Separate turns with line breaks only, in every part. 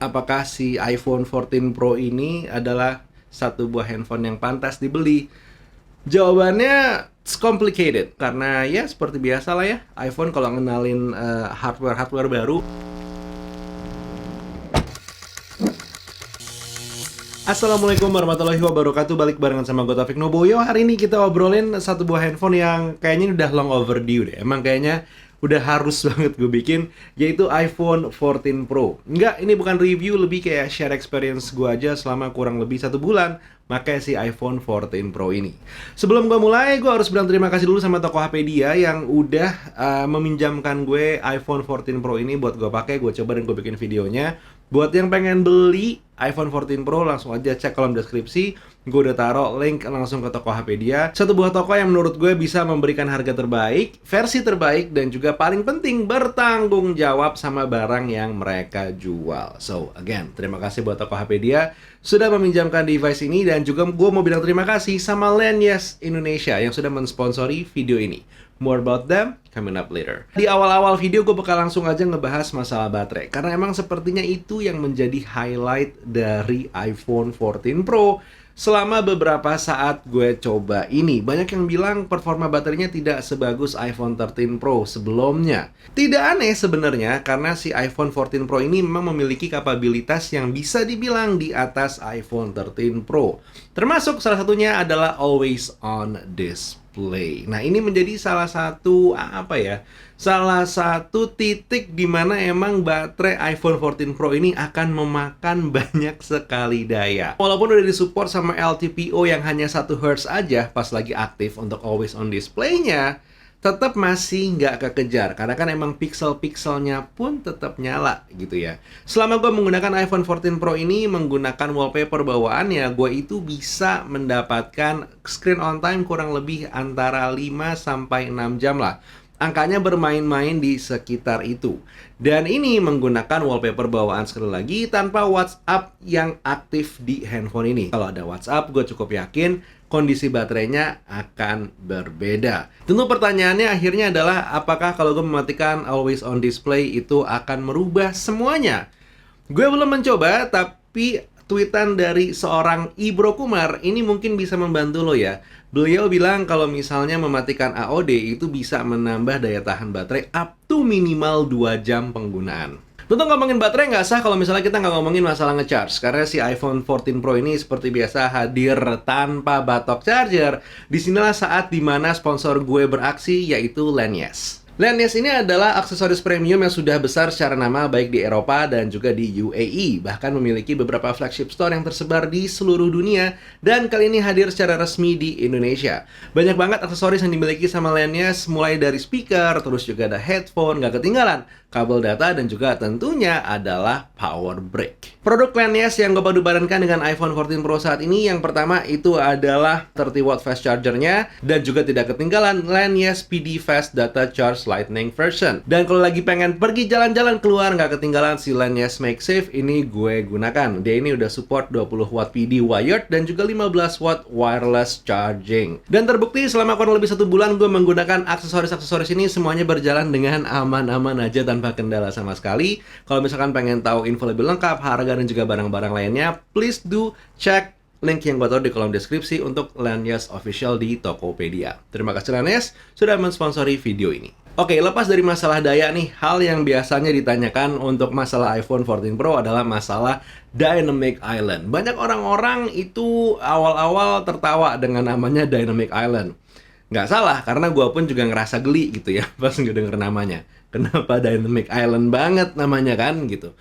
apakah si iPhone 14 Pro ini adalah satu buah handphone yang pantas dibeli? Jawabannya it's complicated karena ya seperti biasa lah ya, iPhone kalau ngenalin hardware baru. Assalamualaikum warahmatullahi wabarakatuh. Balik barengan sama gue Taufik Noboyo. Hari ini kita obrolin satu buah handphone yang kayaknya udah long overdue deh. Emang kayaknya udah harus banget gue bikin, yaitu iPhone 14 Pro. Enggak, ini bukan review, lebih kayak share experience gue aja selama kurang lebih 1 bulan pakai si iPhone 14 Pro ini. Sebelum gue mulai, gue harus bilang terima kasih dulu sama Tokopedia yang udah meminjamkan gue iPhone 14 Pro ini buat gue pakai, gue coba dan gue bikin videonya. Buat yang pengen beli iPhone 14 Pro, langsung aja cek kolom deskripsi. Gue udah taruh link langsung ke Tokopedia. Satu buah toko yang menurut gue bisa memberikan harga terbaik, versi terbaik, dan juga paling penting bertanggung jawab sama barang yang mereka jual. So, again, terima kasih buat Tokopedia sudah meminjamkan device ini. Dan juga gue mau bilang terima kasih sama Lanyes Indonesia yang sudah mensponsori video ini. More about them coming up later. Di awal-awal video gue bakal langsung aja ngebahas masalah baterai, karena emang sepertinya itu yang menjadi highlight dari iPhone 14 Pro selama beberapa saat gue coba ini. Banyak yang bilang performa baterainya tidak sebagus iPhone 13 Pro sebelumnya. Tidak aneh sebenarnya, karena si iPhone 14 Pro ini memang memiliki kapabilitas yang bisa dibilang di atas iPhone 13 Pro. Termasuk salah satunya adalah always on display. Nah, ini menjadi salah satu salah satu titik di mana emang baterai iPhone 14 Pro ini akan memakan banyak sekali daya. Walaupun udah disupport sama LTPO yang hanya 1 Hz aja pas lagi aktif untuk always on display-nya, tetap masih nggak kekejar, karena kan emang pixel-pixelnya pun tetap nyala gitu ya. Selama gue menggunakan iPhone 14 Pro ini menggunakan wallpaper bawaannya, gue itu bisa mendapatkan screen on time kurang lebih antara 5-6 jam lah. Angkanya bermain-main di sekitar itu. Dan ini menggunakan wallpaper bawaan sekali lagi tanpa WhatsApp yang aktif di handphone ini. Kalau ada WhatsApp, gue cukup yakin kondisi baterainya akan berbeda. Tentu pertanyaannya akhirnya adalah, apakah kalau gue mematikan always on display itu akan merubah semuanya? Gue belum mencoba, tapi tweetan dari seorang Ibro Kumar ini mungkin bisa membantu lo ya. Beliau bilang kalau misalnya mematikan AOD itu bisa menambah daya tahan baterai up to minimal 2 jam penggunaan. Tentu ngomongin baterai nggak sah kalau misalnya kita nggak ngomongin masalah ngecharge, karena si iPhone 14 Pro ini seperti biasa hadir tanpa batok charger. Disinilah saat dimana sponsor gue beraksi, yaitu Lanyes. Lanyes ini adalah aksesoris premium yang sudah besar secara nama baik di Eropa dan juga di UAE. Bahkan memiliki beberapa flagship store yang tersebar di seluruh dunia, dan kali ini hadir secara resmi di Indonesia. Banyak banget aksesoris yang dimiliki sama Lanyes, mulai dari speaker, terus juga ada headphone, nggak ketinggalan kabel data, dan juga tentunya adalah power brick. Produk Lanyes yang gue padu padankan dengan iPhone 14 Pro saat ini, yang pertama itu adalah 30 watt fast chargernya, dan juga tidak ketinggalan Lanyes PD Fast Data Charge Lightning version. Dan kalau lagi pengen pergi jalan-jalan keluar, nggak ketinggalan si Lanyes MagSafe ini gue gunakan. Dia ini udah support 20 watt PD wired dan juga 15 watt wireless charging. Dan terbukti selama kurang lebih 1 bulan gue menggunakan aksesoris-aksesoris ini, semuanya berjalan dengan aman-aman aja tanpa kendala sama sekali. Kalau misalkan pengen tahu info lebih lengkap, harga dan juga barang-barang lainnya, please do check link yang gue taruh di kolom deskripsi untuk Lanyes Official di Tokopedia. Terima kasih Lanyes sudah mensponsori video ini. Oke, lepas dari masalah daya nih, hal yang biasanya ditanyakan untuk masalah iPhone 14 Pro adalah masalah Dynamic Island. Banyak orang-orang itu awal-awal tertawa dengan namanya Dynamic Island. Nggak salah, karena gue pun juga ngerasa geli gitu ya pas ngedenger namanya. Kenapa Dynamic Island banget namanya kan gitu.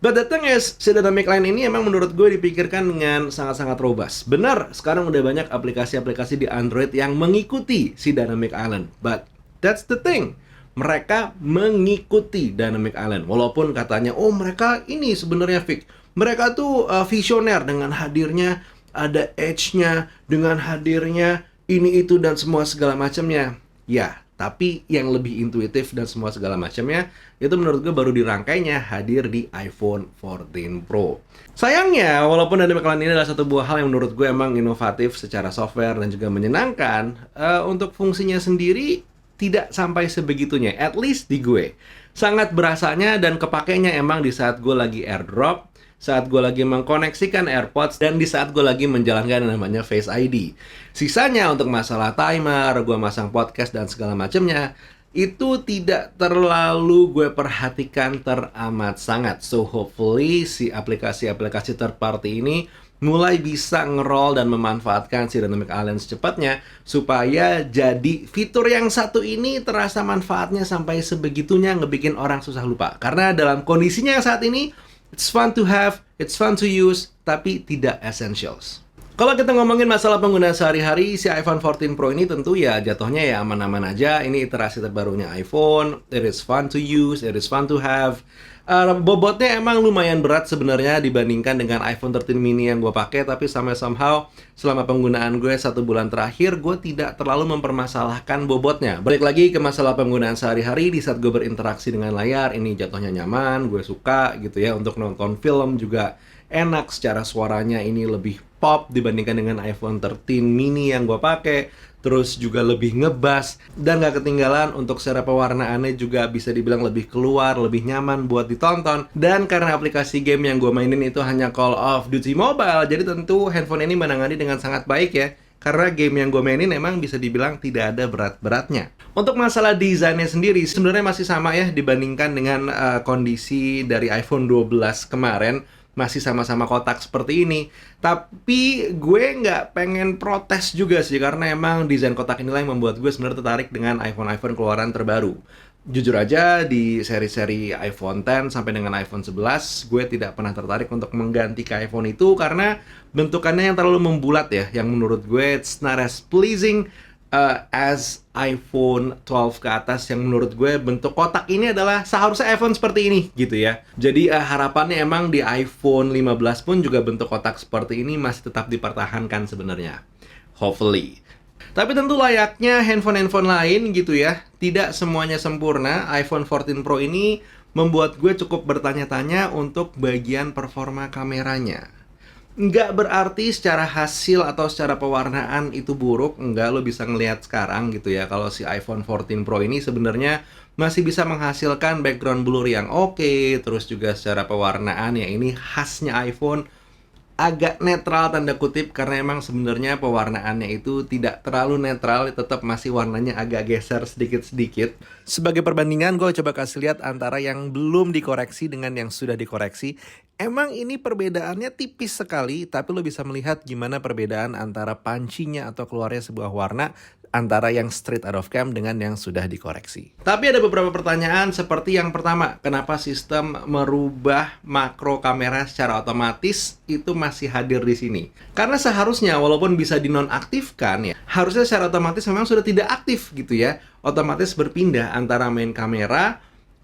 But the thing is, si Dynamic Island ini emang menurut gue dipikirkan dengan sangat-sangat robust. Benar, sekarang udah banyak aplikasi-aplikasi di Android yang mengikuti si Dynamic Island. But that's the thing, mereka mengikuti Dynamic Island. Walaupun katanya, oh mereka ini sebenarnya fix. Mereka tuh visioner dengan hadirnya ada edge-nya, dengan hadirnya ini itu dan semua segala macamnya. Ya, tapi yang lebih intuitif dan semua segala macamnya itu menurut gue baru dirangkainya hadir di iPhone 14 Pro. Sayangnya, walaupun Dynamic Island ini adalah satu buah hal yang menurut gue emang inovatif secara software dan juga menyenangkan, untuk fungsinya sendiri tidak sampai sebegitunya, at least di gue. Sangat berasanya dan kepakainya emang di saat gue lagi airdrop, saat gue lagi mengkoneksikan AirPods, dan di saat gue lagi menjalankan yang namanya Face ID. Sisanya untuk masalah timer, gue masang podcast dan segala macamnya, itu tidak terlalu gue perhatikan teramat sangat. So hopefully si aplikasi-aplikasi third party ini mulai bisa nge-roll dan memanfaatkan si Dynamic Island secepatnya, supaya jadi fitur yang satu ini terasa manfaatnya sampai sebegitunya ngebikin orang susah lupa. Karena dalam kondisinya yang saat ini, it's fun to have, it's fun to use, tapi tidak essentials. Kalau kita ngomongin masalah penggunaan sehari-hari, si iPhone 14 Pro ini tentu ya jatuhnya ya aman-aman aja. Ini iterasi terbarunya iPhone, it is fun to use, it is fun to have. Bobotnya emang lumayan berat sebenarnya dibandingkan dengan iPhone 13 mini yang gue pakai, tapi somehow selama penggunaan gue 1 bulan terakhir, gue tidak terlalu mempermasalahkan bobotnya. Balik lagi ke masalah penggunaan sehari-hari, di saat gue berinteraksi dengan layar, ini jatuhnya nyaman, gue suka gitu ya. Untuk nonton film juga enak, secara suaranya ini lebih pop dibandingkan dengan iPhone 13 mini yang gue pakai. Terus juga lebih ngebas, dan gak ketinggalan untuk secara pewarnaannya juga bisa dibilang lebih keluar, lebih nyaman buat ditonton. Dan karena aplikasi game yang gue mainin itu hanya Call of Duty Mobile, jadi tentu handphone ini menangani dengan sangat baik ya. Karena game yang gue mainin emang bisa dibilang tidak ada berat-beratnya. Untuk masalah desainnya sendiri, sebenarnya masih sama ya dibandingkan dengan kondisi dari iPhone 12 kemarin. Masih sama-sama kotak seperti ini. Tapi gue nggak pengen protes juga sih, karena emang desain kotak inilah yang membuat gue sebenarnya tertarik dengan iPhone keluaran terbaru. Jujur aja, di seri-seri iPhone X sampai dengan iPhone 11, gue tidak pernah tertarik untuk mengganti ke iPhone itu karena bentukannya yang terlalu membulat ya, yang menurut gue it's not as pleasing as iPhone 12 ke atas, yang menurut gue bentuk kotak ini adalah seharusnya iPhone seperti ini gitu ya. Jadi harapannya emang di iPhone 15 pun juga bentuk kotak seperti ini masih tetap dipertahankan sebenarnya. Hopefully. Tapi tentu layaknya handphone-handphone lain gitu ya, tidak semuanya sempurna. iPhone 14 Pro ini membuat gue cukup bertanya-tanya untuk bagian performa kameranya. Nggak berarti secara hasil atau secara pewarnaan itu buruk. Nggak, lo bisa ngelihat sekarang gitu ya, kalau si iPhone 14 Pro ini sebenarnya masih bisa menghasilkan background blur yang oke. Terus juga secara pewarnaan ya ini khasnya iPhone, agak netral tanda kutip, karena emang sebenarnya pewarnaannya itu tidak terlalu netral, tetap masih warnanya agak geser sedikit-sedikit. Sebagai perbandingan, gue coba kasih lihat antara yang belum dikoreksi dengan yang sudah dikoreksi. Emang ini perbedaannya tipis sekali, tapi lo bisa melihat gimana perbedaan antara pancinya atau keluarnya sebuah warna antara yang straight out of cam dengan yang sudah dikoreksi. Tapi ada beberapa pertanyaan, seperti yang pertama, kenapa sistem merubah makro kamera secara otomatis itu masih hadir di sini? Karena seharusnya walaupun bisa dinonaktifkan ya, harusnya secara otomatis memang sudah tidak aktif gitu ya. Otomatis berpindah antara main kamera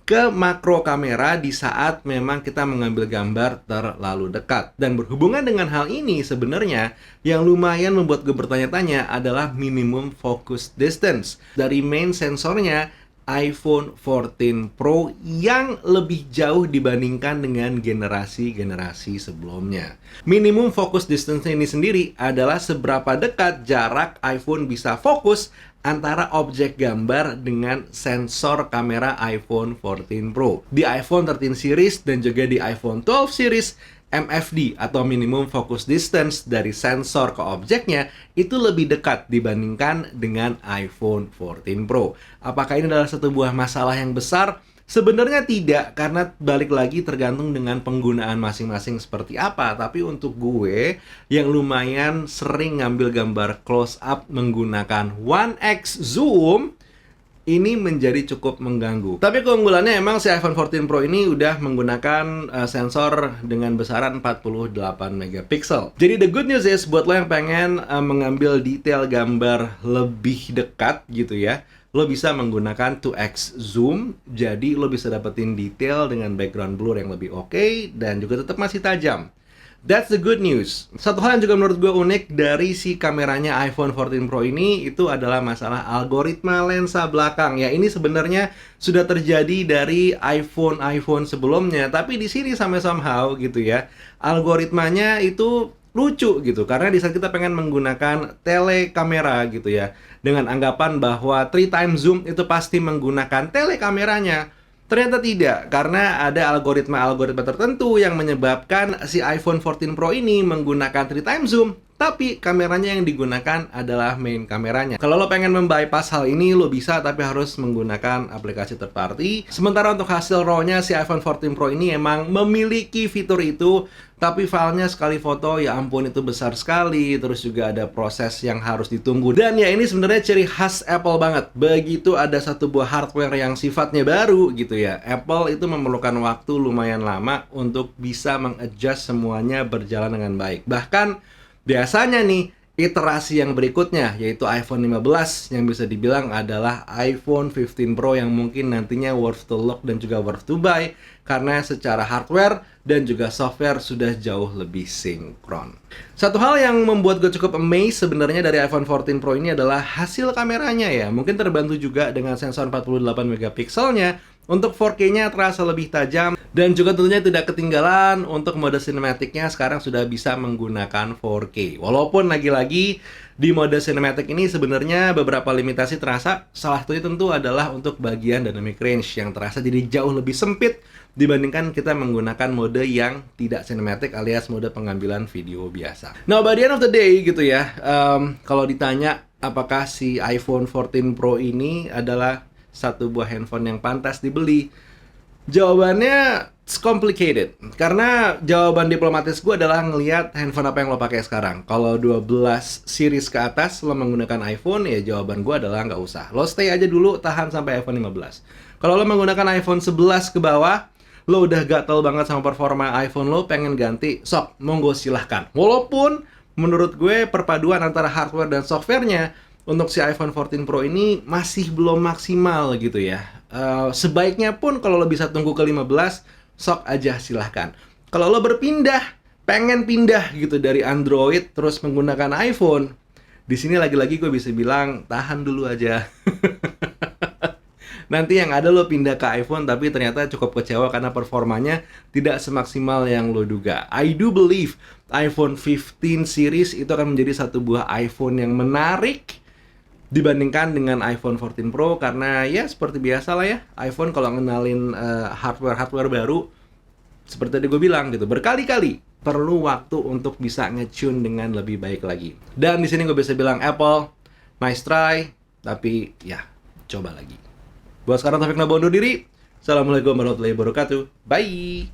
ke makro kamera di saat memang kita mengambil gambar terlalu dekat. Dan berhubungan dengan hal ini sebenarnya yang lumayan membuat gue bertanya-tanya adalah minimum focus distance dari main sensornya iPhone 14 Pro yang lebih jauh dibandingkan dengan generasi-generasi sebelumnya. Minimum focus distance ini sendiri adalah seberapa dekat jarak iPhone bisa fokus antara objek gambar dengan sensor kamera iPhone 14 Pro. Di iPhone 13 series dan juga di iPhone 12 series, MFD atau minimum focus distance dari sensor ke objeknya itu lebih dekat dibandingkan dengan iPhone 14 Pro. Apakah ini adalah satu buah masalah yang besar? Sebenarnya tidak, karena balik lagi tergantung dengan penggunaan masing-masing seperti apa. Tapi untuk gue yang lumayan sering ngambil gambar close up menggunakan 1x zoom, ini menjadi cukup mengganggu. Tapi keunggulannya emang si iPhone 14 Pro ini udah menggunakan sensor dengan besaran 48 megapiksel. Jadi the good news is buat lo yang pengen mengambil detail gambar lebih dekat gitu ya, lo bisa menggunakan 2x zoom. Jadi lo bisa dapetin detail dengan background blur yang lebih oke dan juga tetap masih tajam. That's the good news. Satu hal yang juga menurut gue unik dari si kameranya iPhone 14 Pro ini itu adalah masalah algoritma lensa belakang. Ya, ini sebenarnya sudah terjadi dari iPhone sebelumnya, tapi di sini somehow gitu ya, algoritmanya itu lucu gitu, karena di saat kita pengen menggunakan telekamera gitu ya, dengan anggapan bahwa 3 times zoom itu pasti menggunakan telekameranya, Ternyata tidak, karena ada algoritma-algoritma tertentu yang menyebabkan si iPhone 14 Pro ini menggunakan 3 time zoom, tapi kameranya yang digunakan adalah main kameranya. Kalau lo pengen membypass hal ini, lo bisa, tapi harus menggunakan aplikasi third party. Sementara untuk hasil RAW-nya, si iPhone 14 Pro ini emang memiliki fitur itu, tapi filenya sekali foto, ya ampun itu besar sekali. Terus juga ada proses yang harus ditunggu. Dan ya ini sebenarnya ciri khas Apple banget. Begitu ada satu buah hardware yang sifatnya baru gitu ya, Apple itu memerlukan waktu lumayan lama untuk bisa mengadjust semuanya berjalan dengan baik. Bahkan biasanya nih, iterasi yang berikutnya, yaitu iPhone 15, yang bisa dibilang adalah iPhone 15 Pro yang mungkin nantinya worth to look dan juga worth to buy, karena secara hardware dan juga software sudah jauh lebih sinkron. Satu hal yang membuat gue cukup amazed sebenarnya dari iPhone 14 Pro ini adalah hasil kameranya ya. Mungkin terbantu juga dengan sensor 48 megapikselnya. Untuk 4K-nya terasa lebih tajam, dan juga tentunya tidak ketinggalan untuk mode cinematic-nya sekarang sudah bisa menggunakan 4K. Walaupun lagi-lagi di mode cinematic ini sebenarnya beberapa limitasi terasa. Salah satunya tentu adalah untuk bagian dynamic range yang terasa jadi jauh lebih sempit dibandingkan kita menggunakan mode yang tidak cinematic alias mode pengambilan video biasa. Nah, by the end of the day gitu ya, kalau ditanya apakah si iPhone 14 Pro ini adalah satu buah handphone yang pantas dibeli, jawabannya it's complicated. Karena jawaban diplomatis gue adalah ngelihat handphone apa yang lo pakai sekarang. Kalau 12 series ke atas lo menggunakan iPhone, ya jawaban gue adalah nggak usah. Lo stay aja dulu, tahan sampai iPhone 15. Kalau lo menggunakan iPhone 11 ke bawah, lo udah gatel banget sama performa iPhone lo, pengen ganti, sok, monggo silahkan. Walaupun menurut gue perpaduan antara hardware dan softwarenya untuk si iPhone 14 Pro ini masih belum maksimal gitu ya. Sebaiknya pun kalau lo bisa tunggu ke 15, sok aja silahkan. Kalau lo pengen pindah gitu dari Android terus menggunakan iPhone, di sini lagi-lagi gue bisa bilang tahan dulu aja. Nanti yang ada lo pindah ke iPhone tapi ternyata cukup kecewa karena performanya tidak semaksimal yang lo duga. I do believe iPhone 15 series itu akan menjadi satu buah iPhone yang menarik dibandingkan dengan iPhone 14 Pro, karena ya seperti biasa lah ya, iPhone kalau ngenalin hardware baru seperti tadi gue bilang gitu, berkali-kali perlu waktu untuk bisa nge-tune dengan lebih baik lagi. Dan di sini gue bisa bilang Apple, nice try, tapi ya coba lagi. Buat sekarang Taufik Nabo undur diri. Assalamualaikum warahmatullahi wabarakatuh. Bye.